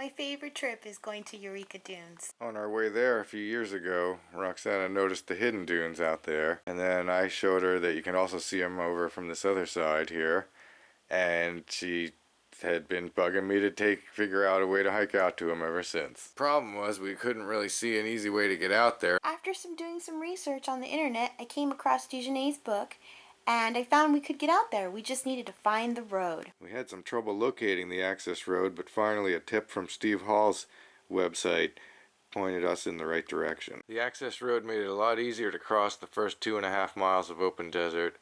My favorite trip is going to Eureka Dunes. On our way there a few years ago, Roxana noticed the hidden dunes out there, and then I showed her that you can also see them over from this other side here, and she had been bugging me to figure out a way to hike out to them ever since. Problem was we couldn't really see an easy way to get out there. After doing some research on the internet, I came across Dejeuner's book, and I found we could get out there. We just needed to find the road. We had some trouble locating the access road, but finally a tip from Steve Hall's website pointed us in the right direction. The access road made it a lot easier to cross the first 2.5 miles of open desert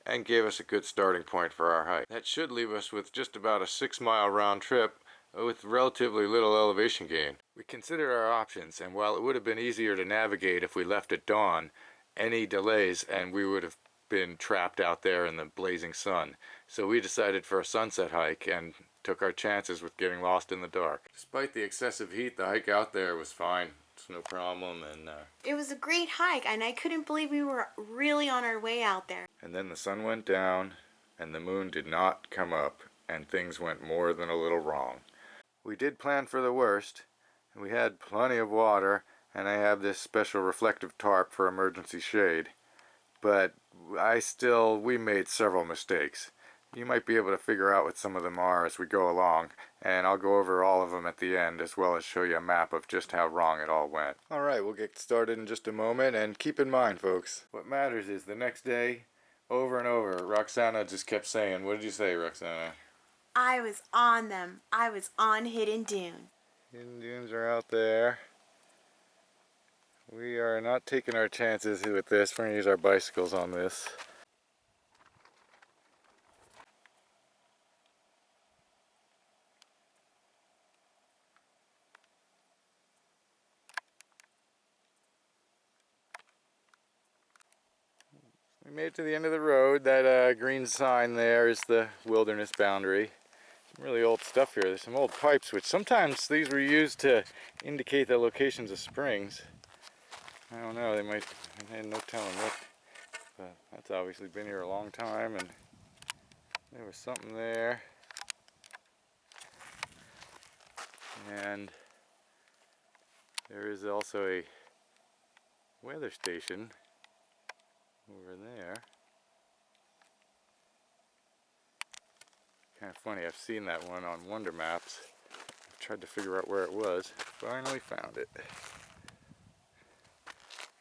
and gave us a good starting point for our hike. That should leave us with just about a 6-mile round trip with relatively little elevation gain. We considered our options, and while it would have been easier to navigate if we left at dawn, any delays and we would have been trapped out there in the blazing sun. So we decided for a sunset hike and took our chances with getting lost in the dark. Despite the excessive heat, the hike out there was fine. It's no problem, and it was a great hike, and I couldn't believe we were really on our way out there. And then the sun went down, and the moon did not come up, and things went more than a little wrong. We did plan for the worst, and we had plenty of water, and I have this special reflective tarp for emergency shade. But we made several mistakes. You might be able to figure out what some of them are as we go along, and I'll go over all of them at the end, as well as show you a map of just how wrong it all went. Alright, we'll get started in just a moment, and keep in mind, folks, what matters is the next day, over and over, Roxana just kept saying, what did you say, Roxana? I was on them. I was on Hidden Dune. Hidden dunes are out there. We are not taking our chances with this. We're going to use our bicycles on this. We made it to the end of the road. That green sign there is the wilderness boundary. Some really old stuff here. There's some old pipes, which sometimes these were used to indicate the locations of springs. I don't know, they had no telling what, but that's obviously been here a long time, and there was something there. And there is also a weather station over there. Kind of funny, I've seen that one on Wonder Maps. I've tried to figure out where it was. Finally found it.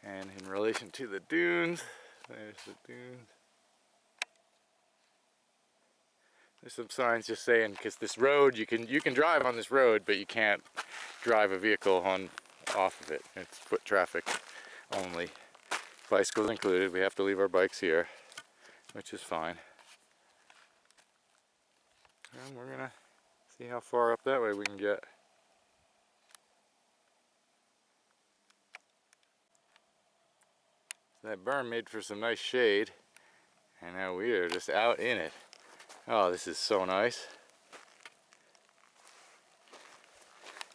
And in relation to the dunes, there's the dunes. There's some signs just saying, because this road, you can drive on this road, but you can't drive a vehicle off of it. It's foot traffic only. Bicycles included. We have to leave our bikes here, which is fine. And we're gonna see how far up that way we can get. That berm made for some nice shade, and now we are just out in it. Oh, this is so nice.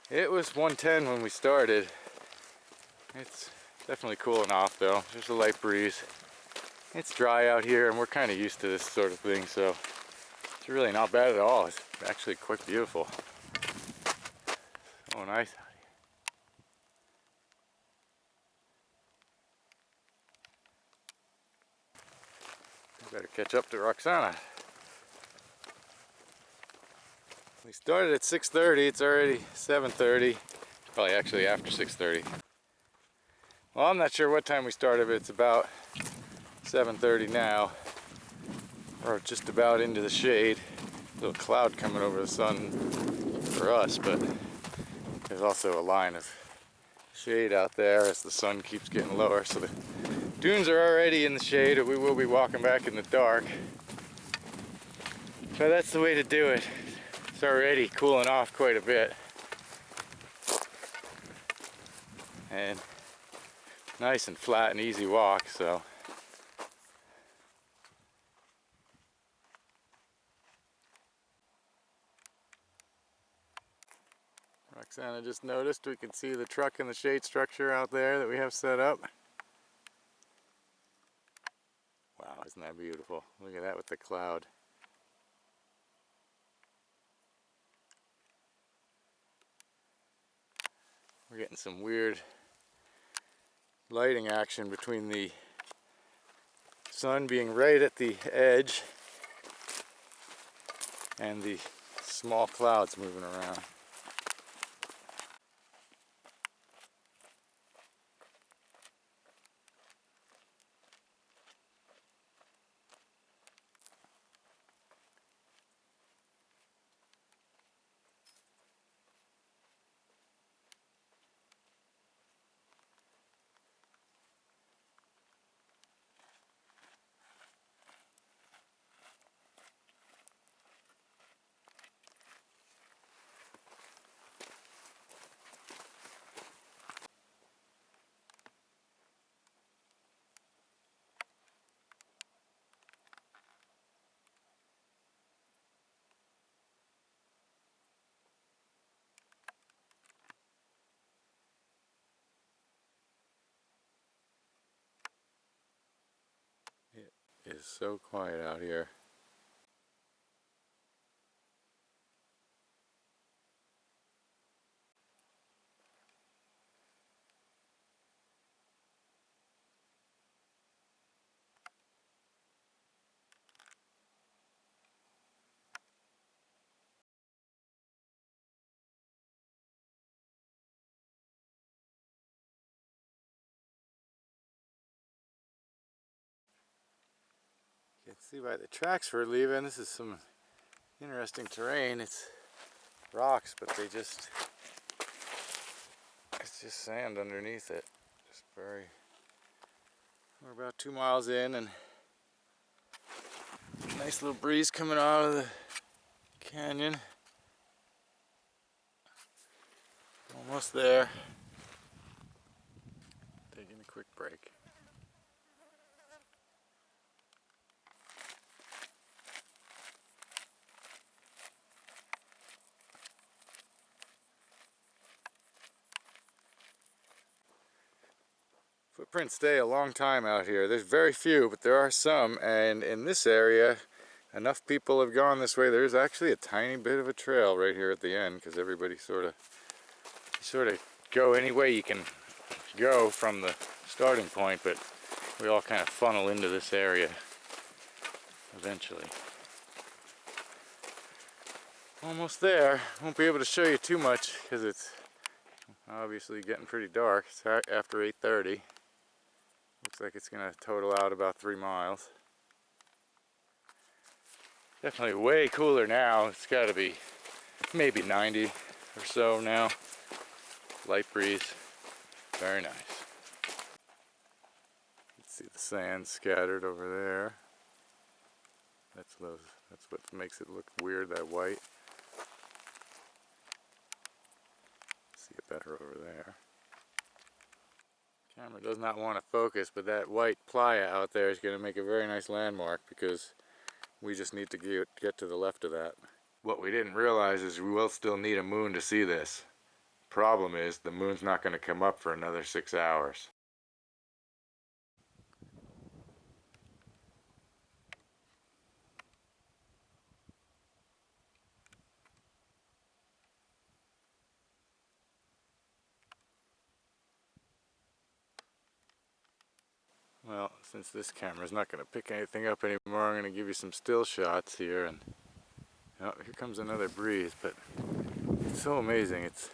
It was 110 when we started. It's definitely cooling off though. There's a light breeze. It's dry out here, and we're kind of used to this sort of thing, so it's really not bad at all. It's actually quite beautiful. So nice. Better catch up to Roxana. We started at 6:30, it's already 7:30. Probably actually after 6:30. Well, I'm not sure what time we started, but it's about 7:30 now. We're just about into the shade. A little cloud coming over the sun for us, but there's also a line of shade out there as the sun keeps getting lower. So the dunes are already in the shade, but we will be walking back in the dark. But that's the way to do it. It's already cooling off quite a bit. And nice and flat and easy walk, so. Roxana just noticed we can see the truck and the shade structure out there that we have set up. Wow, isn't that beautiful? Look at that with the cloud. We're getting some weird lighting action between the sun being right at the edge and the small clouds moving around. It is so quiet out here. You can see by the tracks we're leaving, this is some interesting terrain. It's rocks, but it's just sand underneath it. Just very. We're about 2 miles in, and nice little breeze coming out of the canyon. Almost there. Taking a quick break. Footprints stay a long time out here. There's very few, but there are some, and in this area enough people have gone this way. There's actually a tiny bit of a trail right here at the end, because everybody sort of go any way you can go from the starting point, but we all kind of funnel into this area eventually. Almost there. Won't be able to show you too much because it's obviously getting pretty dark. It's after 8:30. Looks like it's going to total out about 3 miles. Definitely way cooler now. It's got to be maybe 90 or so now. Light breeze. Very nice. Let's see the sand scattered over there. That's what makes it look weird, that white. See it better over there. Camera does not want to focus, but that white playa out there is going to make a very nice landmark, because we just need to get to the left of that. What we didn't realize is we will still need a moon to see this. Problem is, the moon's not going to come up for another 6 hours. Well, since this camera's not going to pick anything up anymore, I'm going to give you some still shots here. And oh, here comes another breeze, but it's so amazing. It's,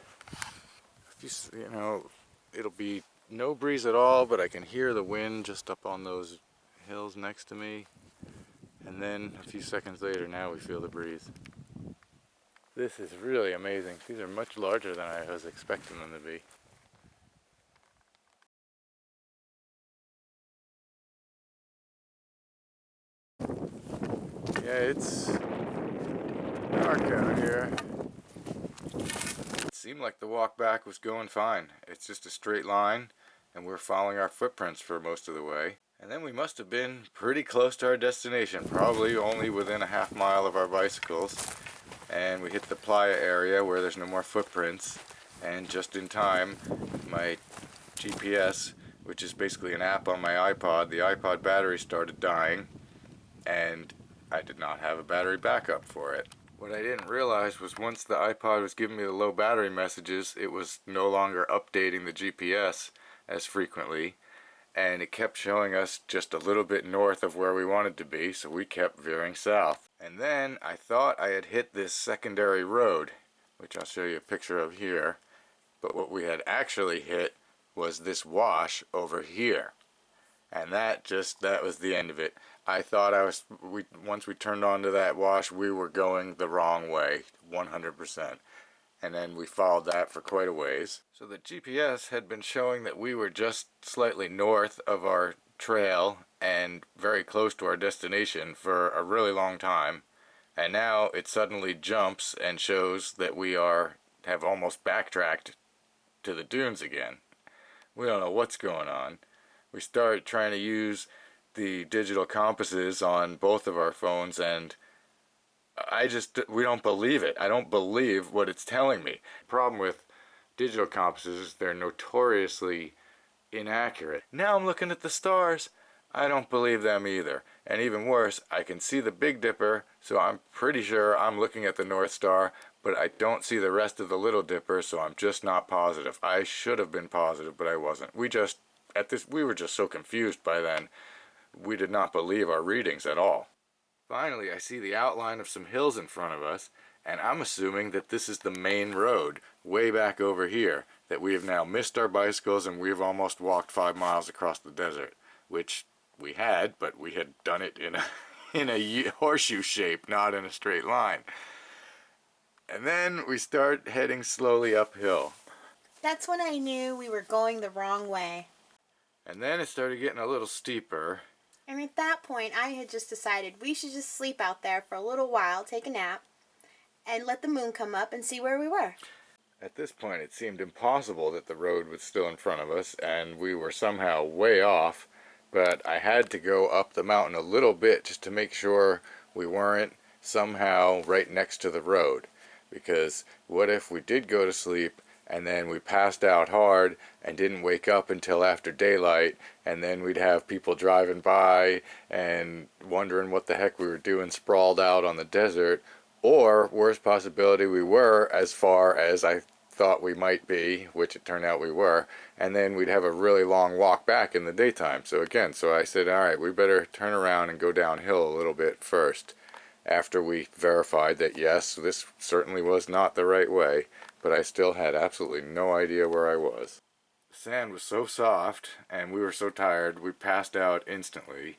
you know, it'll be no breeze at all, but I can hear the wind just up on those hills next to me. And then a few seconds later, now we feel the breeze. This is really amazing. These are much larger than I was expecting them to be. Yeah, it's dark out here. It seemed like the walk back was going fine. It's just a straight line, and we're following our footprints for most of the way. And then we must have been pretty close to our destination, probably only within a half mile of our bicycles. And we hit the playa area where there's no more footprints, and just in time, my GPS, which is basically an app on my iPod, the iPod battery started dying, and I did not have a battery backup for it. What I didn't realize was once the iPod was giving me the low battery messages, it was no longer updating the GPS as frequently, and it kept showing us just a little bit north of where we wanted to be, so we kept veering south. And then I thought I had hit this secondary road, which I'll show you a picture of here, but what we had actually hit was this wash over here. And that was the end of it. I thought once we turned onto that wash, we were going the wrong way, 100%. And then we followed that for quite a ways. So the GPS had been showing that we were just slightly north of our trail and very close to our destination for a really long time. And now it suddenly jumps and shows that we have almost backtracked to the dunes again. We don't know what's going on. We started trying to use the digital compasses on both of our phones, and we don't believe it. I don't believe what it's telling me. The problem with digital compasses is they're notoriously inaccurate. Now I'm looking at the stars. I don't believe them either. And even worse, I can see the Big Dipper, so I'm pretty sure I'm looking at the North Star, but I don't see the rest of the Little Dipper, so I'm just not positive. I should have been positive, but I wasn't. We were just so confused by then. We did not believe our readings at all. Finally, I see the outline of some hills in front of us, and I'm assuming that this is the main road, way back over here, that we have now missed our bicycles and we've almost walked 5 miles across the desert, which we had, but we had done it in a horseshoe shape, not in a straight line. And then we start heading slowly uphill. That's when I knew we were going the wrong way. And then it started getting a little steeper. And at that point, I had just decided we should just sleep out there for a little while, take a nap, and let the moon come up and see where we were. At this point, it seemed impossible that the road was still in front of us, and we were somehow way off, but I had to go up the mountain a little bit just to make sure we weren't somehow right next to the road. Because what if we did go to sleep and then we passed out hard and didn't wake up until after daylight, and then we'd have people driving by and wondering what the heck we were doing sprawled out on the desert, or worst possibility, we were as far as I thought we might be, which it turned out we were, and then we'd have a really long walk back in the daytime. So I said, alright, we better turn around and go downhill a little bit first, after we verified that yes, this certainly was not the right way, but I still had absolutely no idea where I was. The sand was so soft, and we were so tired, we passed out instantly.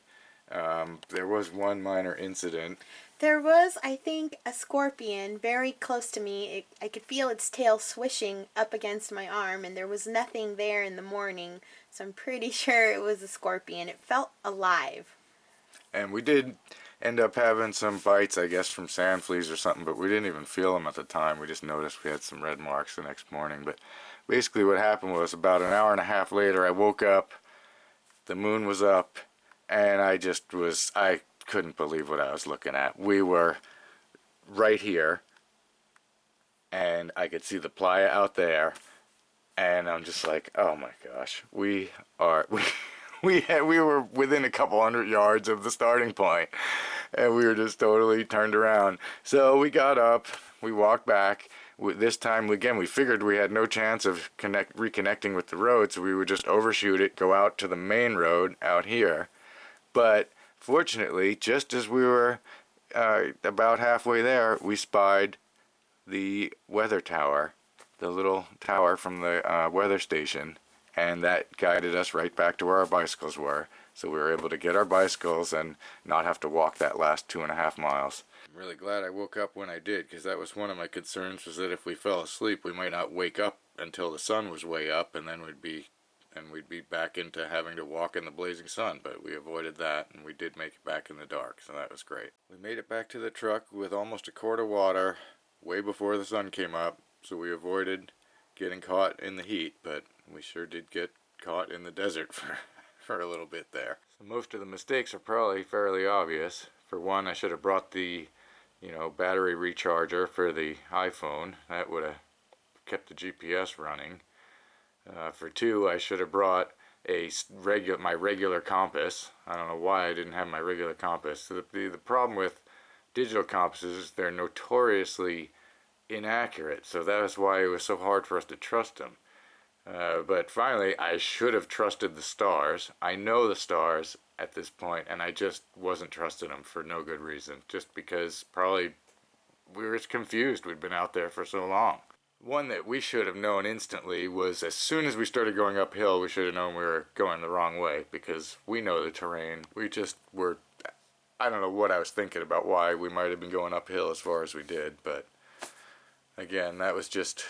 There was one minor incident. There was, I think, a scorpion very close to me. I could feel its tail swishing up against my arm, and there was nothing there in the morning, so I'm pretty sure it was a scorpion. It felt alive. And we did end up having some bites, I guess, from sand fleas or something, but we didn't even feel them at the time. We just noticed we had some red marks the next morning. But basically what happened was about an hour and a half later, I woke up, the moon was up, and I couldn't believe what I was looking at. We were right here, and I could see the playa out there, and I'm just like, oh my gosh, we were within a couple 100 yards of the starting point, and we were just totally turned around. So we got up, we walked back. This time, again, we figured we had no chance of reconnecting with the road, so we would just overshoot it, go out to the main road out here. But fortunately, just as we were about halfway there, we spied the weather tower, the little tower from the weather station, and that guided us right back to where our bicycles were. So we were able to get our bicycles and not have to walk that last 2.5 miles. I'm really glad I woke up when I did, because that was one of my concerns, was that if we fell asleep, we might not wake up until the sun was way up, and then we'd be back into having to walk in the blazing sun. But we avoided that, and we did make it back in the dark, so that was great. We made it back to the truck with almost a quart of water way before the sun came up, so we avoided getting caught in the heat, but we sure did get caught in the desert for a little bit there. So most of the mistakes are probably fairly obvious. For one, I should have brought the battery recharger for the iPhone. That would have kept the GPS running. For two, I should have brought my regular compass. I don't know why I didn't have my regular compass. So the problem with digital compasses, they're notoriously inaccurate, so that is why it was so hard for us to trust them. But finally, I should have trusted the stars. I know the stars at this point, and I just wasn't trusting them for no good reason. Just because probably we were confused. We'd been out there for so long. One that we should have known instantly was as soon as we started going uphill, we should have known we were going the wrong way because we know the terrain. We just were, I don't know what I was thinking about why we might have been going uphill as far as we did, but again, that was just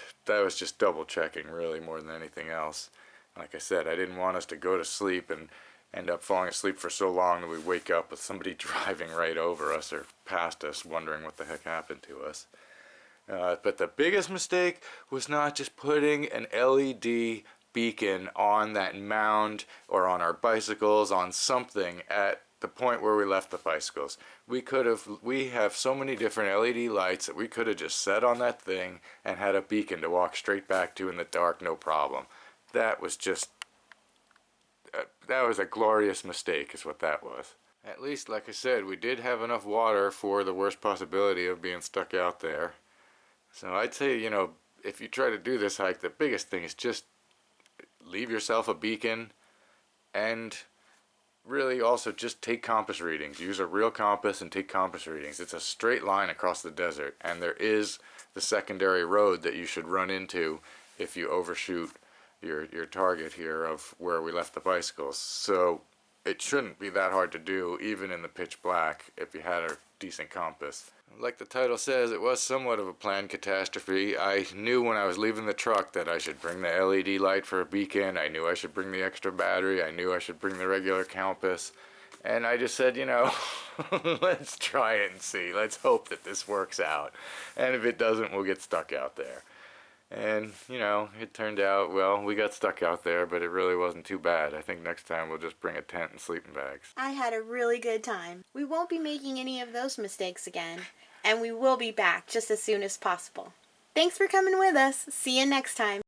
double checking really more than anything else. Like I said, I didn't want us to go to sleep and end up falling asleep for so long that we wake up with somebody driving right over us or past us wondering what the heck happened to us. But the biggest mistake was not just putting an LED beacon on that mound or on our bicycles, on something at the point where we left the bicycles. We have so many different LED lights that we could have just set on that thing and had a beacon to walk straight back to in the dark, no problem. That was a glorious mistake is what that was. At least, like I said, we did have enough water for the worst possibility of being stuck out there. So I'd say, if you try to do this hike, the biggest thing is just leave yourself a beacon and really also just take compass readings. Use a real compass and take compass readings. It's a straight line across the desert, and there is the secondary road that you should run into if you overshoot your target here of where we left the bicycles. So it shouldn't be that hard to do, even in the pitch black, if you had a decent compass. Like the title says, it was somewhat of a planned catastrophe. I knew when I was leaving the truck that I should bring the LED light for a beacon. I knew I should bring the extra battery. I knew I should bring the regular compass. And I just said, let's try it and see. Let's hope that this works out. And if it doesn't, we'll get stuck out there. And, it turned out, well, we got stuck out there, but it really wasn't too bad. I think next time we'll just bring a tent and sleeping bags. I had a really good time. We won't be making any of those mistakes again, and we will be back just as soon as possible. Thanks for coming with us. See you next time.